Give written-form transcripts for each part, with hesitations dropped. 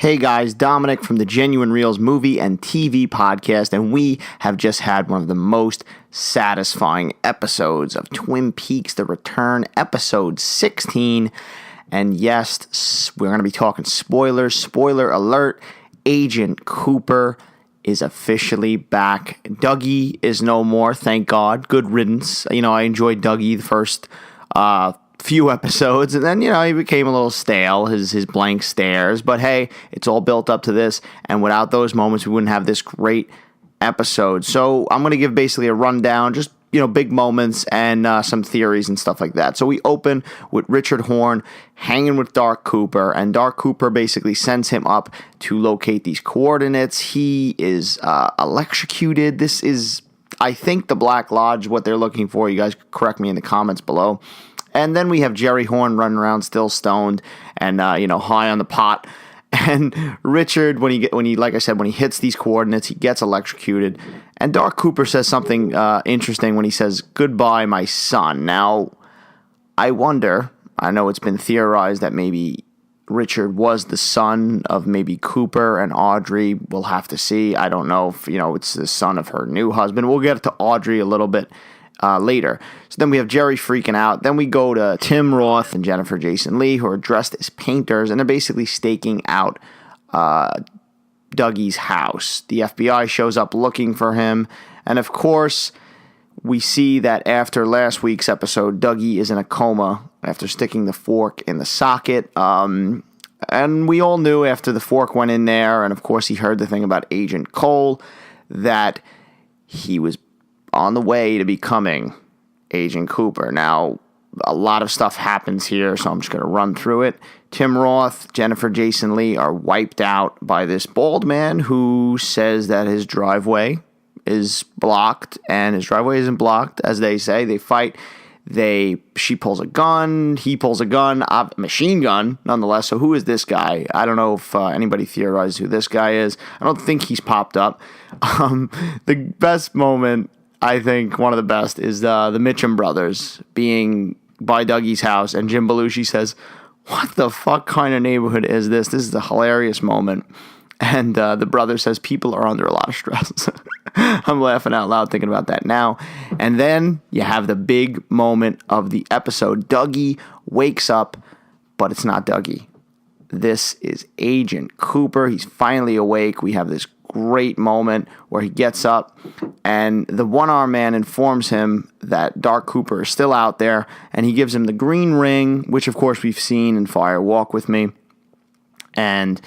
Hey guys, Dominic from the Genuine Reels movie and TV podcast, and we have just had one of the most satisfying episodes of Twin Peaks: The Return, episode 16. And yes, we're going to be talking spoilers. Spoiler alert, Agent Cooper is officially back. Dougie is no more, thank God. Good riddance. I enjoyed Dougie the first few episodes, and then he became a little stale, his blank stares, but hey, it's all built up to this, and without those moments we wouldn't have this great episode. So I'm going to give basically a rundown, just big moments and some theories and stuff like that. So we open with Richard Horne hanging with Dark Cooper, and Dark Cooper basically sends him up to locate these coordinates. He is electrocuted. This is, I think, the Black Lodge, what they're looking for. You guys correct me in the comments below. And then we have Jerry Horne running around still stoned and high on the pot. And Richard, when he hits these coordinates, he gets electrocuted. And Dark Cooper says something interesting when he says, "Goodbye, my son." Now, I wonder, I know it's been theorized that maybe Richard was the son of maybe Cooper and Audrey. We'll have to see. I don't know if, it's the son of her new husband. We'll get to Audrey a little bit later. So then we have Jerry freaking out. Then we go to Tim Roth and Jennifer Jason Leigh, who are dressed as painters, and they're basically staking out Dougie's house. The FBI shows up looking for him, and of course, we see that after last week's episode, Dougie is in a coma after sticking the fork in the socket. And we all knew after the fork went in there, and of course he heard the thing about Agent Cole, that he was on the way to becoming Agent Cooper. Now, a lot of stuff happens here, so I'm just going to run through it. Tim Roth, Jennifer Jason Leigh are wiped out by this bald man who says that his driveway is blocked, and his driveway isn't blocked, as they say. They fight. She pulls a gun, he pulls a gun, a machine gun, nonetheless. So who is this guy? I don't know if anybody theorizes who this guy is. I don't think he's popped up. The best moment, I think one of the best, is the Mitchum brothers being by Dougie's house, and Jim Belushi says, "What the fuck kind of neighborhood is this?" This is a hilarious moment. And the brother says, "People are under a lot of stress." I'm laughing out loud thinking about that now. And then you have the big moment of the episode. Dougie wakes up, but it's not Dougie. This is Agent Cooper. He's finally awake. We have this great moment where he gets up, and the one-armed man informs him that Dark Cooper is still out there, and he gives him the green ring, which of course we've seen in Fire Walk With Me. And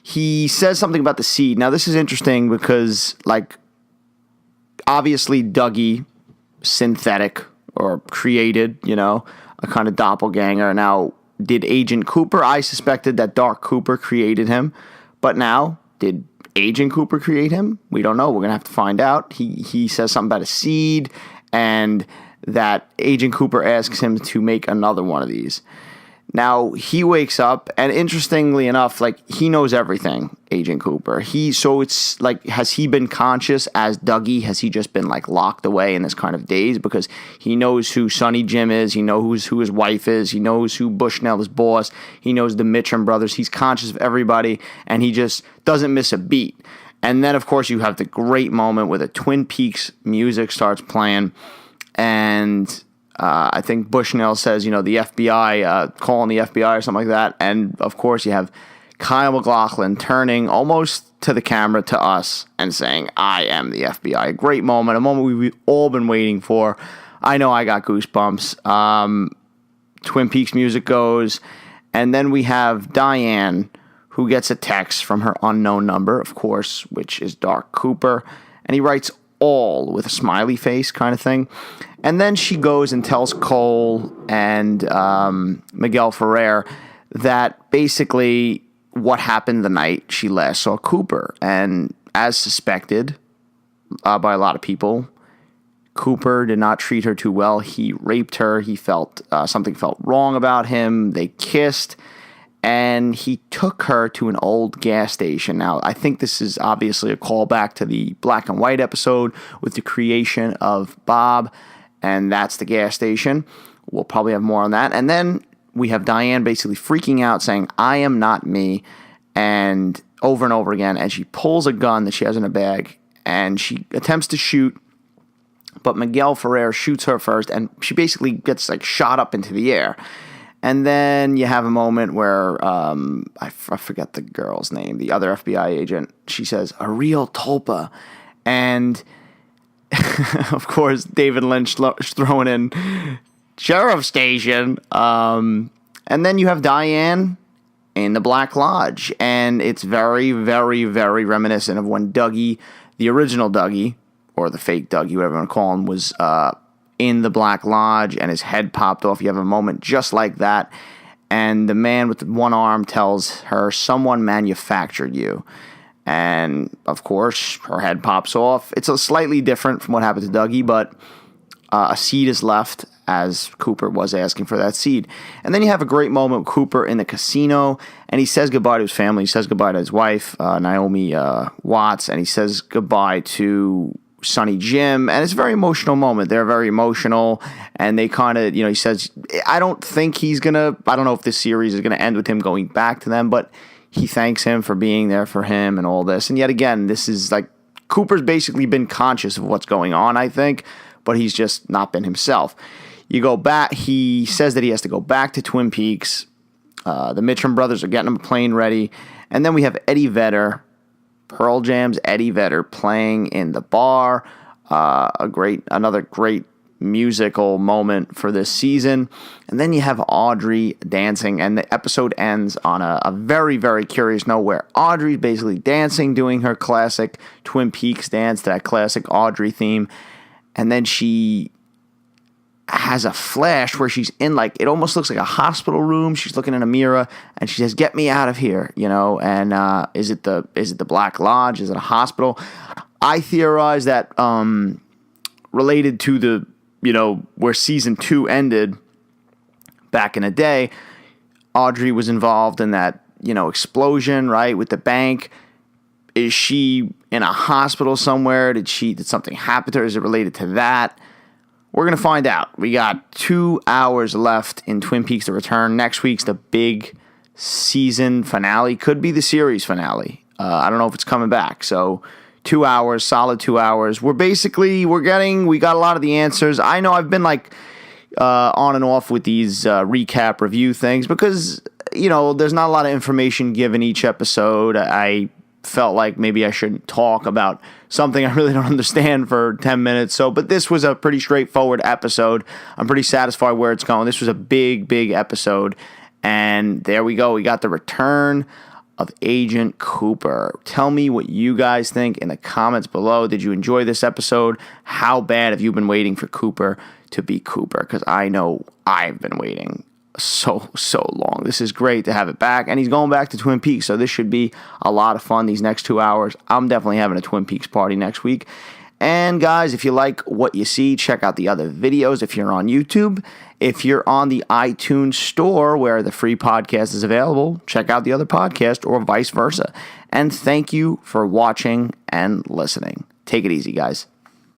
he says something about the seed. Now this is interesting because, obviously Dougie, synthetic or created, a kind of doppelganger. Now, did Agent Cooper? I suspected that Dark Cooper created him, but now, did Agent Cooper create him? We don't know. We're going to have to find out. He says something about a seed, and that Agent Cooper asks him to make another one of these. Now, he wakes up, and interestingly enough, he knows everything, Agent Cooper. So it's has he been conscious as Dougie? Has he just been locked away in this kind of daze? Because he knows who Sonny Jim is, he knows who his wife is, he knows who Bushnell is boss, he knows the Mitchum brothers, he's conscious of everybody, and he just doesn't miss a beat. And then, of course, you have the great moment where the Twin Peaks music starts playing, and I think Bushnell says, the FBI, calling the FBI or something like that. And, of course, you have Kyle MacLachlan turning almost to the camera to us and saying, "I am the FBI." A great moment, a moment we've all been waiting for. I know I got goosebumps. Twin Peaks music goes. And then we have Diane, who gets a text from her unknown number, of course, which is Dark Cooper. And he writes "all" with a smiley face kind of thing. And then she goes and tells Cole and Miguel Ferrer that basically what happened the night she last saw Cooper. And as suspected by a lot of people, Cooper did not treat her too well. He raped her. He felt something felt wrong about him. They kissed, and he took her to an old gas station. Now, I think this is obviously a callback to the black and white episode with the creation of Bob, and that's the gas station. We'll probably have more on that. And then we have Diane basically freaking out, saying, "I am not me." and over again, and she pulls a gun that she has in her bag, and she attempts to shoot, but Miguel Ferrer shoots her first, and she basically gets like shot up into the air. And then you have a moment where, I forget the girl's name, the other FBI agent, she says, "A real tulpa." And, of course, David Lynch throwing in sheriff station. And then you have Diane in the Black Lodge. And it's very, very, very reminiscent of when Dougie, the original Dougie, or the fake Dougie, whatever you want to call him, was in the Black Lodge and his head popped off. You have a moment just like that. And the man with one arm tells her, "Someone manufactured you." And, of course, her head pops off. It's a slightly different from what happened to Dougie, but a seed is left, as Cooper was asking for that seed. And then you have a great moment with Cooper in the casino, and he says goodbye to his family. He says goodbye to his wife, Naomi Watts, and he says goodbye to Sonny Jim, and it's a very emotional moment. They're very emotional, and they kind of, he says, I don't know if this series is going to end with him going back to them, but he thanks him for being there for him and all this. And yet again, this is like, Cooper's basically been conscious of what's going on, I think, but he's just not been himself. You go back, he says that he has to go back to Twin Peaks. The Mitchum brothers are getting him a plane ready, and then we have Eddie Vedder, Pearl Jam's Eddie Vedder, playing in the bar. Another great musical moment for this season. And then you have Audrey dancing, and the episode ends on a very, very curious note where Audrey's basically dancing, doing her classic Twin Peaks dance to that classic Audrey theme. And then she has a flash where she's in, like, it almost looks like a hospital room. She's looking in a mirror and she says, "Get me out of here," and is it the Black Lodge? Is it a hospital? I theorize that related to the, where season 2 ended back in the day, Audrey was involved in that, explosion, right, with the bank. Is she in a hospital somewhere? Did something happen to her? Is it related to that? We're going to find out. We got 2 hours left in Twin Peaks: The Return. Next week's the big season finale. Could be the series finale. I don't know if it's coming back. So 2 hours, solid 2 hours. We got a lot of the answers. I know I've been on and off with these recap review things because, there's not a lot of information given each episode. I felt like maybe I shouldn't talk about something I really don't understand for 10 minutes. But this was a pretty straightforward episode. I'm pretty satisfied where it's going. This was a big, big episode. And there we go. We got the return of Agent Cooper. Tell me what you guys think in the comments below. Did you enjoy this episode? How bad have you been waiting for Cooper to be Cooper? Because I know I've been waiting so long. This is great to have it back, and he's going back to Twin Peaks, so this should be a lot of fun these next 2 hours. I'm definitely having a Twin Peaks party next week. And guys, if you like what you see, check out the other videos if you're on YouTube. If you're on the iTunes store where the free podcast is available, check out the other podcast, or vice versa. And thank you for watching and listening. Take it easy, guys.